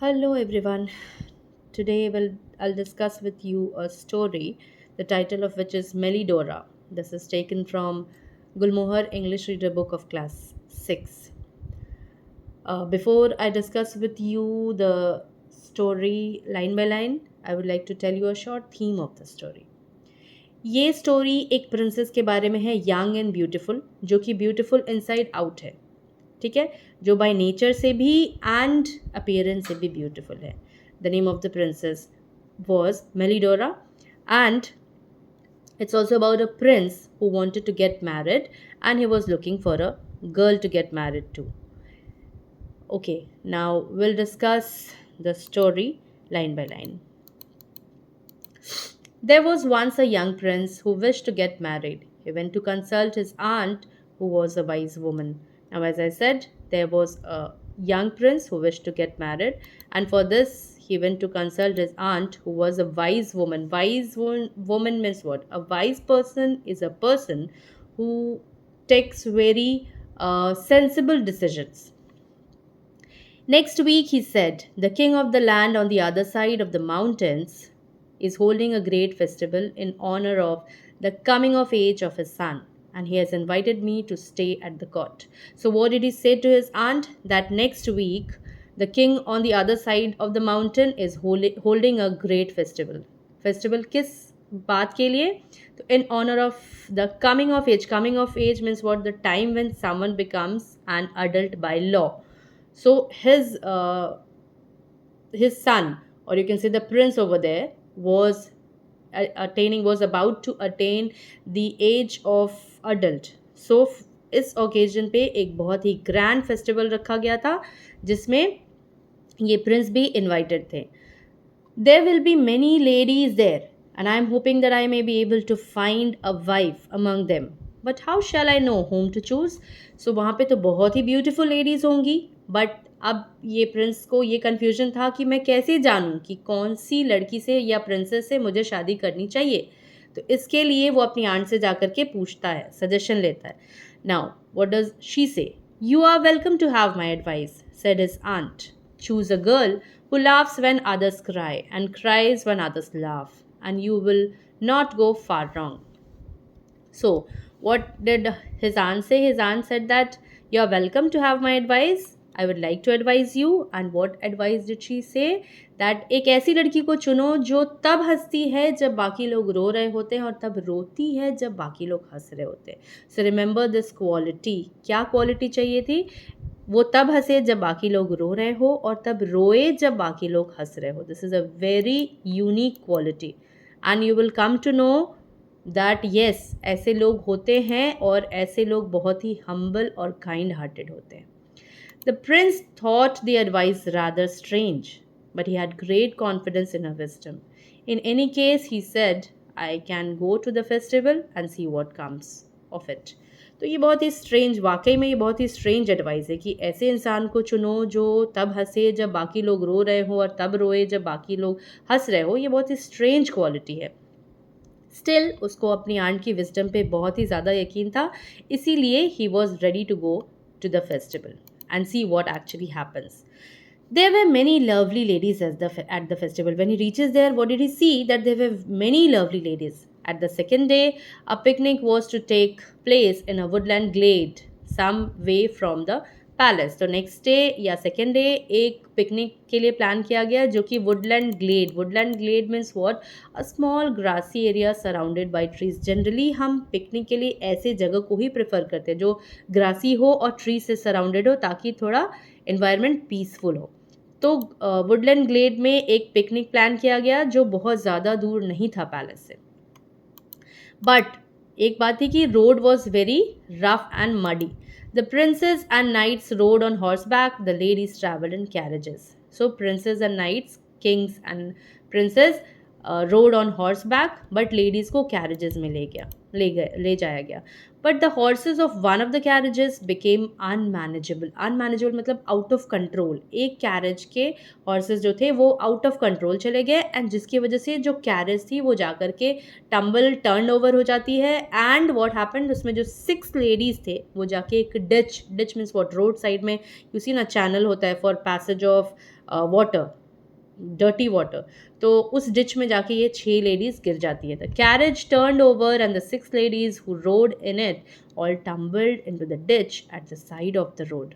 Hello everyone. I'll discuss with you a story, the title of which is Melidora. This is taken from Gulmohar English Reader Book of Class 6. Before I discuss with you the story line by line, I would like to tell you a short theme of the story. ये story एक princess के बारे में है, young and beautiful, जो कि beautiful inside out है। ठीक है, जो बाय नेचर से भी एंड अपीयरेंस से भी ब्यूटीफुल है। The name of the princess was Melidora and it's also about a prince who wanted to get married and he was looking for a girl to get married to. Okay, now we'll discuss the story line by line. There was once a young prince who wished to get married. He went to consult his aunt, who was a wise woman. Now, as I said, there was a young prince who wished to get married, and for this, he went to consult his aunt, who was a wise woman. Woman means what? A wise person is a person who takes very sensible decisions. Next week, he said, the king of the land on the other side of the mountains is holding a great festival in honor of the coming of age of his son, and he has invited me to stay at the court. So, what did he say to his aunt? That next week, the king on the other side of the mountain is holding a great festival. Festival किस बात के लिए? तो in honor of the coming of age. Coming of age means what? The time when someone becomes an adult by law. So his son, or you can say the prince over there, was about to attain the age of adult. So इस occasion पे एक बहुत ही grand festival रखा गया था जिसमें ये Prince भी इनवाइटेड थे. There will be many ladies there, and I am hoping that I may be able to find a wife among them. But how shall I know whom to choose? So वहाँ पे तो बहुत ही beautiful ladies होंगी, but अब ये Prince को ये confusion था कि मैं कैसे जानूं कि कौन सी लड़की से या प्रिंसेस से मुझे शादी करनी चाहिए. तो इसके लिए वो अपनी आंट से जाकर के पूछता है, सजेशन लेता है. नाउ व्हाट डज शी से? You are welcome to have my advice, said his aunt. Choose a girl who laughs when others cry and cries when others laugh, and you will not go far wrong. So, what did his aunt say? His aunt said that you are welcome to have my advice. I would like to advise you. And what advice did she say? That एक ऐसी लड़की को चुनो जो तब हंसती है जब बाकी लोग रो रहे होते हैं और तब रोती है जब बाकी लोग हंस रहे होते हैं. So remember this quality. क्या quality चाहिए थी? वो तब हंसे जब बाकी लोग रो रहे हो और तब रोए जब बाकी लोग हंस रहे हो. This is a very unique quality and you will come to know that yes, ऐसे लोग होते हैं और ऐसे लोग बहुत ही हम्बल और काइंड हार्टेड होते हैं. The prince thought the advice rather strange, but he had great confidence in her wisdom. In any case he said, I can go to the festival and see what comes of it. तो ये बहुत ही strange, वाकई में ये बहुत ही strange advice है कि ऐसे इंसान को चुनो जो तब हंसे जब बाकी लोग रो रहे हो और तब रोए जब बाकी लोग हंस रहे हो. ये बहुत ही स्ट्रेंज क्वालिटी है. स्टिल उसको अपनी आंट की विजडम पे बहुत ही ज़्यादा यकीन था, इसीलिए he was ready to go to the festival and see what actually happens. There were many lovely ladies at the festival. When he reaches there, what did he see? That there were many lovely ladies. At the second day, a picnic was to take place in a woodland glade some way from the palace. तो next day या second day एक picnic के लिए plan किया गया जो कि woodland glade means what? A small grassy area surrounded by trees. Generally हम पिकनिक के लिए ऐसे जगह को ही प्रेफर करते हैं जो ग्रासी हो और ट्री से सराउंडेड हो ताकि थोड़ा इन्वायरमेंट पीसफुल हो. तो वुडलैंड ग्लेड में एक पिकनिक प्लान किया गया जो बहुत ज़्यादा दूर नहीं था पैलेस से. बट एक बात थी कि road was very rough and muddy. The princes and knights rode on horseback, the ladies traveled in carriages. So, princes and knights, kings and princes rode on horseback, but ladies को carriages में ले जाया गया. But the horses of one of the carriages became unmanageable. Unmanageable मतलब out of control. एक carriage के horses जो थे वो out of control चले गए and जिसकी वजह से जो carriage थी वो जाकर के tumble turn over हो जाती है. And what happened, उसमें जो 6 ladies थे वो जाके एक ditch means what? Road side में you see ना channel होता है for passage of water, dirty water. तो उस डिच में जाके ये 6 लेडीज गिर जाती है। The carriage turned over and the 6 ladies who rode in it all tumbled into the ditch at the side of the road.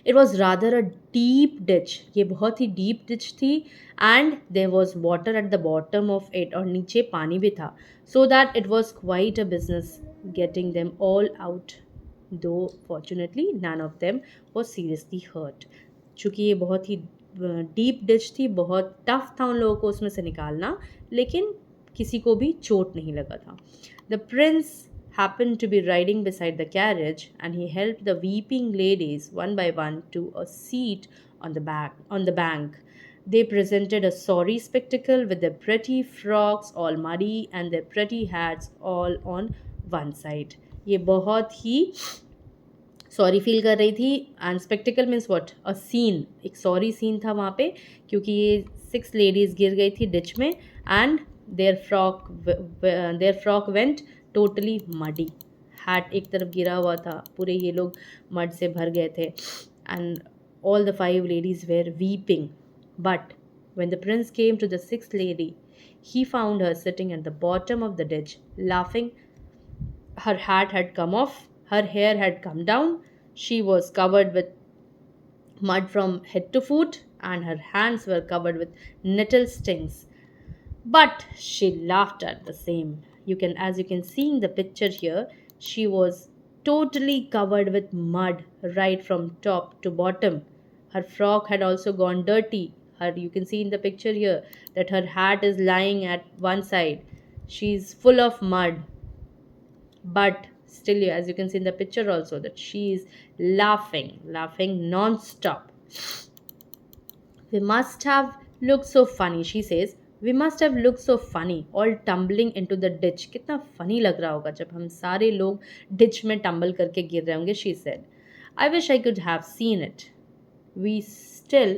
It was rather a deep ditch, ये बहुत ही डीप डिच थी, and there was water at the bottom of it, और नीचे पानी भी था, so that it was quite a business getting them all out, though fortunately none of them was seriously hurt. चूँकि ये बहुत ही डीप डिच थी, बहुत टफ था उन लोगों को उसमें से निकालना, लेकिन किसी को भी चोट नहीं लगा था। The Prince happened to be riding beside the carriage, and he helped the weeping ladies one by one to a seat on the bank. They presented a sorry spectacle with their pretty frocks all muddy and their pretty hats all on one side. ये बहुत ही sorry feel कर रही थी, and spectacle means what, a scene, एक sorry scene था वहाँ पे, क्योंकि ये 6 लेडीज गिर गई थी डिच में, and their frock went totally muddy. Hat एक तरफ गिरा हुआ था, पूरे ये लोग मड से भर गए थे, and all the 5 ladies were weeping. But when the prince came to the 6th lady, he found her sitting at the bottom of the ditch, laughing. Her hat had come off, her hair had come down, she was covered with mud from head to foot, and her hands were covered with nettle stings. But she laughed at the same. As you can see in the picture here, she was totally covered with mud right from top to bottom. Her frock had also gone dirty. You can see in the picture here that her hat is lying at one side. She's full of mud, but still, as you can see in the picture also, that she is laughing non-stop. We must have looked so funny, she says. We must have looked so funny, all tumbling into the ditch. कितना funny लग रहा होगा जब हम सारे लोग ditch में tumble करके गिर रहे होंगे, she said. I wish I could have seen it. We still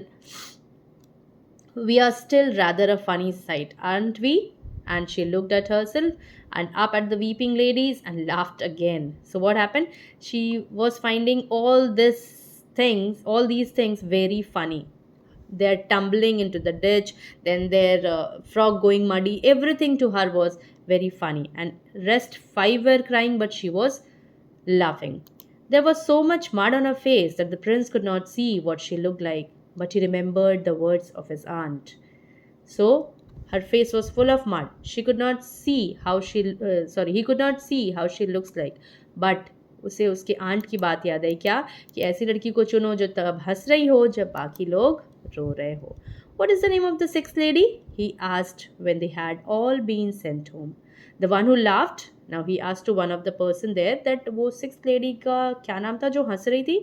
we are still rather a funny sight, aren't we? And she looked at herself and up at the weeping ladies and laughed again. So what happened? She was finding all these things very funny. Their tumbling into the ditch, then their frog going muddy, everything to her was very funny. And rest 5 were crying, but she was laughing. There was so much mud on her face that the prince could not see what she looked like, but he remembered the words of his aunt. So her face was full of mud. She could not see how he could not see how she looks like. But उसे उसके aunt की बात याद आई, क्या कि ऐसी लड़की को चुनो जो तब हंस रही हो जब बाकी लोग रो रहे हो. What is the name of the 6th lady? He asked when they had all been sent home. The one who laughed. Now he asked to one of the person there that वो 6th lady का क्या नाम था जो हंस रही थी?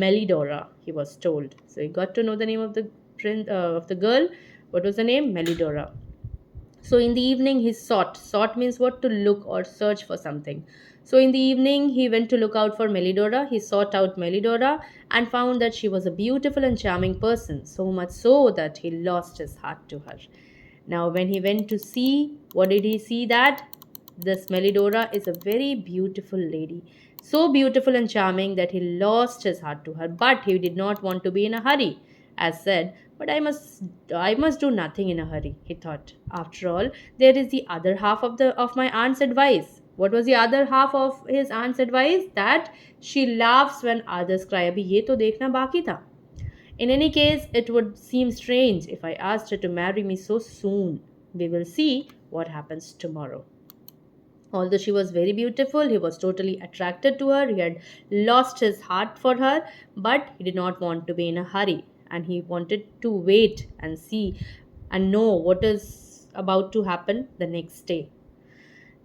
Melidora, he was told. So he got to know the name of the girl. What was the name? Melidora. So in the evening he sought means what, to look or search for something. So in the evening he went to look out for Melidora. He sought out Melidora and found that she was a beautiful and charming person, so much so that he lost his heart to her. Now when he went to see, what did he see? That this Melidora is a very beautiful lady, so beautiful and charming that he lost his heart to her, but he did not want to be in a hurry. As said, but I must do nothing in a hurry, he thought. After all, there is the other half of my aunt's advice. What was the other half of his aunt's advice? That she laughs when others cry. अभी ये तो देखना बाकी था. In any case, it would seem strange if I asked her to marry me so soon. We will see what happens tomorrow. Although she was very beautiful, he was totally attracted to her. He had lost his heart for her, but he did not want to be in a hurry, and he wanted to wait and see and know what is about to happen the next day.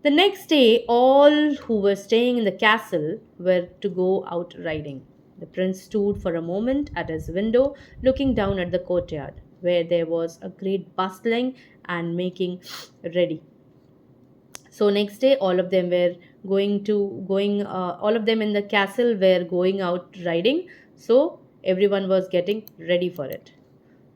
The next day, all who were staying in the castle were to go out riding. The prince stood for a moment at his window, looking down at the courtyard, where there was a great bustling and making ready. So next day, all of them were all of them in the castle were going out riding. So everyone was getting ready for it.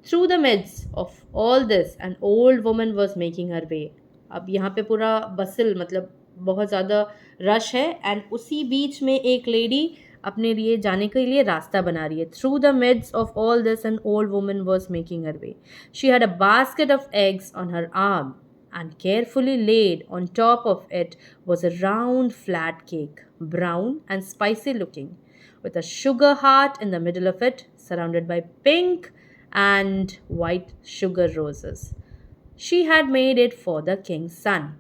Through the midst of all this, an old woman was making her way. अब यहाँ पे पूरा बसल मतलब बहुत ज़्यादा rush है, and उसी बीच में एक लेडी अपने लिए जाने के लिए रास्ता बना रही है. Through the midst of all this, an old woman was making her way. She had a basket of eggs on her arm, and carefully laid on top of it was a round flat cake, brown and spicy looking, with a sugar heart in the middle of it, surrounded by pink and white sugar roses. She had made it for the king's son.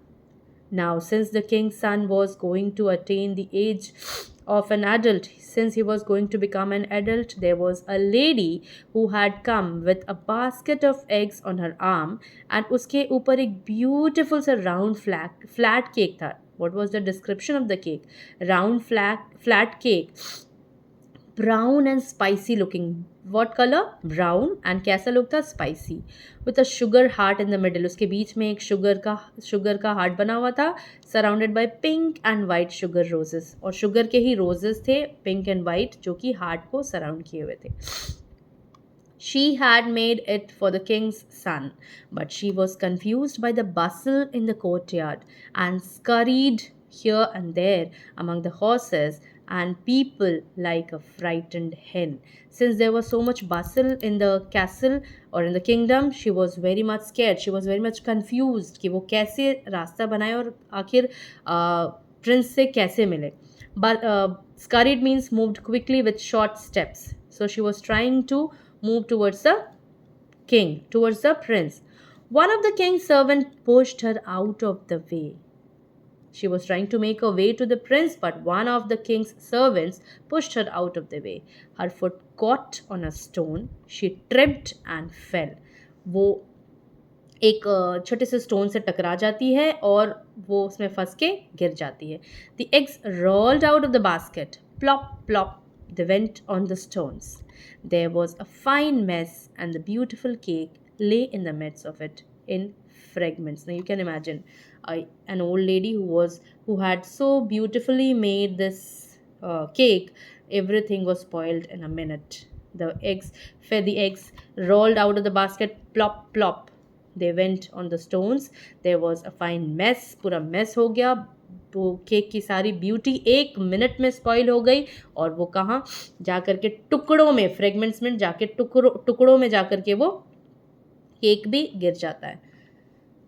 Now, since the king's son was going to attain the age of an adult, since he was going to become an adult, there was a lady who had come with a basket of eggs on her arm, and उसके ऊपर एक beautiful सा round flat cake था. What was the description of the cake? Round flat cake, brown and spicy looking. What color? Brown. And कैसा look था? Spicy. With a sugar heart in the middle. उसके बीच में एक sugar का heart बना हुआ था, surrounded by pink and white sugar roses. और sugar के ही roses थे, pink and white, जो कि heart को surround किए हुए थे. She had made it for the king's son, but she was confused by the bustle in the courtyard and scurried here and there among the horses and people like a frightened hen. Since there was so much bustle in the castle or in the kingdom, she was very much scared. She was very much confused कि वो कैसे रास्ता बनाए और आखिर Prince से कैसे मिले. But scurried means moved quickly with short steps. So she was trying to move towards the king, towards the prince. One of the king's servants pushed her out of the way. She was trying to make a way to the prince, but one of the king's servants pushed her out of the way. Her foot caught on a stone. She tripped and fell. वो एक छोटे से stone से टकरा जाती है और वो उसमें फंस के गिर जाती है. The eggs rolled out of the basket. Plop, plop. They went on the stones. There was a fine mess, and the beautiful cake lay in the midst of it in fragments. Now you can imagine an old lady who had so beautifully made this cake. Everything was spoiled in a minute. The eggs rolled out of the basket. Plop, plop. They went on the stones. There was a fine mess. पूरा mess हो गया. तो cake की सारी beauty 1 minute में spoil हो गई और वो कहाँ जा कर के टुकड़ों में, फ्रेगमेंट्स में जाके टुकड़ों में जा कर के वो केक भी गिर जाता है.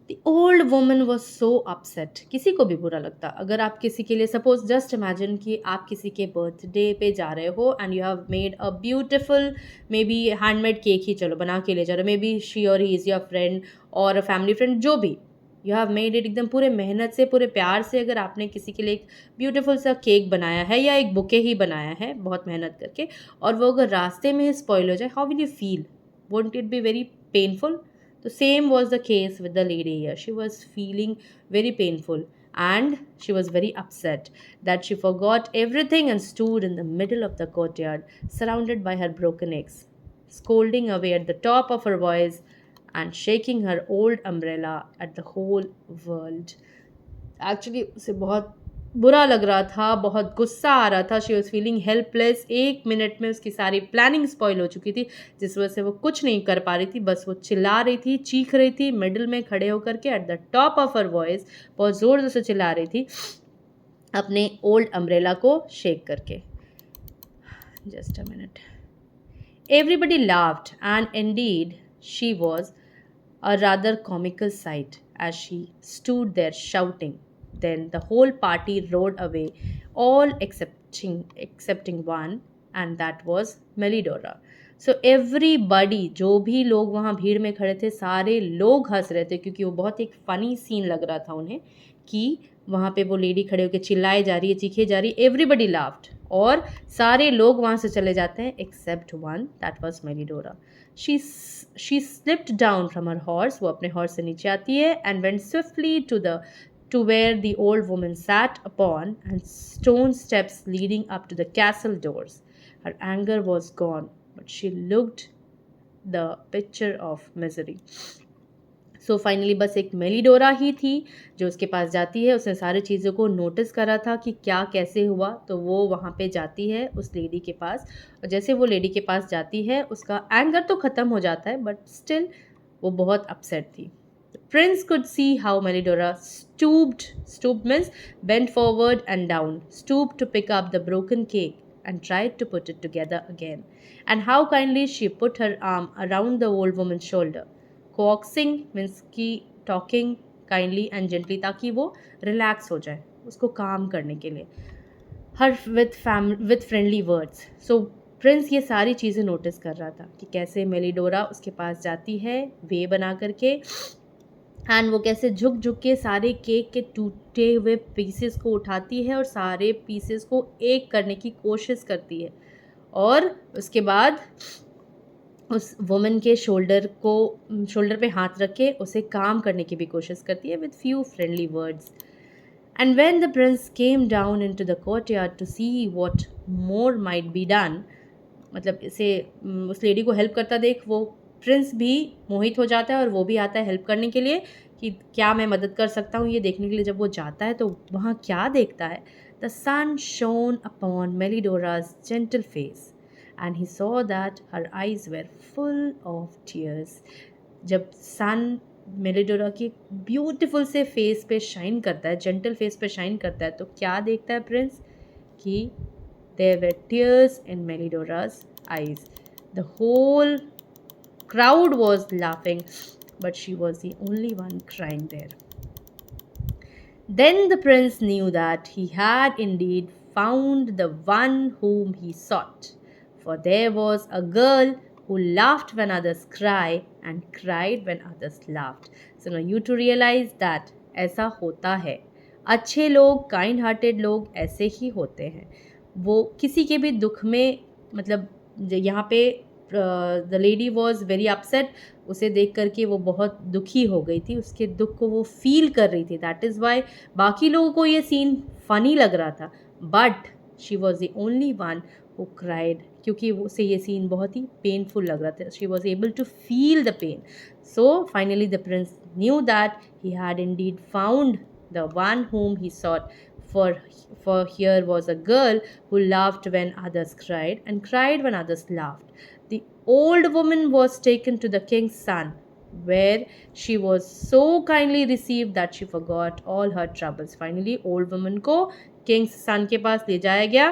The old woman was so upset. किसी को भी बुरा लगता. अगर आप किसी के लिए, सपोज जस्ट इमेजिन कि आप किसी के बर्थडे पे जा रहे हो and you have made a beautiful maybe handmade cake ही चलो बना के ले जा रहे हो, मे बी शी और ही इज़ योर फ्रेंड और अ फैमिली फ्रेंड, जो भी यू हैव मेड इट, एकदम पूरे मेहनत से पूरे प्यार से अगर आपने किसी के लिए एक ब्यूटीफुल सा केक बनाया है या एक बुके ही बनाया है बहुत मेहनत करके, और वो अगर रास्ते में स्पॉइल हो जाए, how will you feel? Won't it be very painful? The same was the case with the lady here. She was feeling very painful and she was very upset that she forgot everything and stood in the middle of the courtyard, surrounded by her broken eggs, scolding away at the top of her voice and shaking her old umbrella at the whole world. Actually, उसे बहुत बुरा लग रहा था, बहुत गुस्सा आ रहा था. She was feeling helpless. 1 minute में उसकी सारी प्लानिंग स्पॉइल हो चुकी थी, जिस वजह से वो कुछ नहीं कर पा रही थी. बस वो चिल्ला रही थी, चीख रही थी, मिडिल में खड़े होकर के at the top of her voice, बहुत ज़ोर से चिल्ला रही थी अपने ओल्ड अम्ब्रेला को शेक करके. Just a minute. Everybody laughed and Indeed she was a rather comical sight as she stood there shouting. Then the whole party rode away, all excepting one, and that was Melidora. So everybody, जो भी लोग वहाँ भीड़ में खड़े थे, सारे लोग हंस रहे थे क्योंकि वो बहुत एक फ़नी सीन लग रहा था उन्हें कि वहाँ पे वो लेडी खड़े होकर चिल्लाए जा रही है, चीखे जा रही है. एवरीबडी लाफ्ड और सारे लोग वहाँ से चले जाते हैं except one, that was Melidora. She slipped down from her horse. वो अपने horse से नीचे आती है and went swiftly to where the old woman sat upon and stone steps leading up to the castle doors. Her anger was gone, but she looked the picture of misery. So finally बस एक मेलिडोरा ही थी जो उसके पास जाती है. उसने सारी चीज़ों को नोटिस करा था कि क्या कैसे हुआ, तो वो वहाँ पे जाती है उस लेडी के पास. और जैसे वो लेडी के पास जाती है, उसका एंगर तो ख़त्म हो जाता है बट स्टिल वो बहुत अपसेट थी. Prince could see how Melidora stooped means bent forward and down, stooped to pick up the broken cake. and tried to put it together again. And how kindly she put her arm around the old woman's shoulder. Coaxing means कि talking kindly and gently ताकि वो relax हो जाए, उसको काम करने के लिए. Her with friendly words. So Prince ये सारी चीज़ें नोटिस कर रहा था कि कैसे मेलिडोरा उसके पास जाती है वे बना करके, एंड वो कैसे झुक झुक के सारे केक के टूटे हुए पीसेस को उठाती है और सारे पीसेस को एक करने की कोशिश करती है, और उसके बाद उस वुमन के शोल्डर पे हाथ रख के उसे काम करने की भी कोशिश करती है with few friendly words. And when the prince came down into the courtyard to see what more might be done, मतलब इसे उस लेडी को हेल्प करता देख वो प्रिंस भी मोहित हो जाता है और वो भी आता है हेल्प करने के लिए कि क्या मैं मदद कर सकता हूँ ये देखने के लिए. जब वो जाता है तो वहाँ क्या देखता है, the sun shone upon Melidora's gentle face and he saw that her eyes were full of tears. जब सन मेलिडोरा के ब्यूटीफुल से फेस पे शाइन करता है, जेंटल फेस पे शाइन करता है, तो क्या देखता है प्रिंस कि there were tears in Melidora's eyes. The whole crowd was laughing, but she was the only one crying there. Then the prince knew that he had indeed found the one whom he sought, for there was a girl who laughed when others cried and cried when others laughed. So now you to realize that ऐसा होता है. अच्छे लोग, kind hearted लोग ऐसे ही होते हैं. वो किसी के भी दुख में, मतलब यहाँ पे the lady was very upset, उसे देख करके वो बहुत दुखी हो गई थी, उसके दुख को वो फील कर रही थी. दैट इज़ वाई बाकी लोगों को ये सीन फ़नी लग रहा था, but she was the only one who cried, क्योंकि उसे ये सीन बहुत ही पेनफुल लग रहा था. She was able to feel the pain. So finally the prince knew that he had indeed found the one whom he sought, for here was a girl who laughed when others cried and cried when others laughed. The old woman was taken to the king's son, where she was so kindly received that she forgot all her troubles. Finally old woman को king's son के पास ले जाया गया,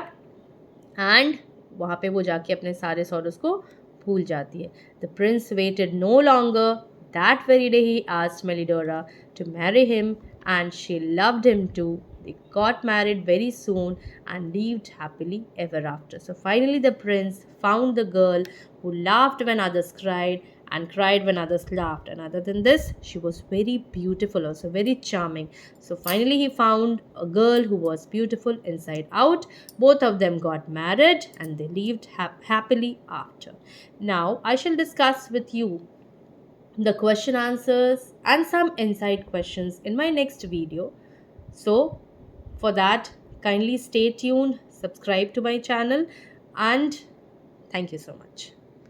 and वहाँ पे वो जाके अपने सारे सॉरोस को भूल जाती है. The prince waited no longer. That very day he asked Melidora to marry him, and she loved him too. They got married very soon and lived happily ever after. So finally the prince found the girl who laughed when others cried and cried when others laughed. And other than this, she was very beautiful, also very charming. So finally he found a girl who was beautiful inside out. Both of them got married and they lived happily after. Now I shall discuss with you the question answers and some inside questions in my next video. So for that, kindly stay tuned, subscribe to my channel, and thank you so much.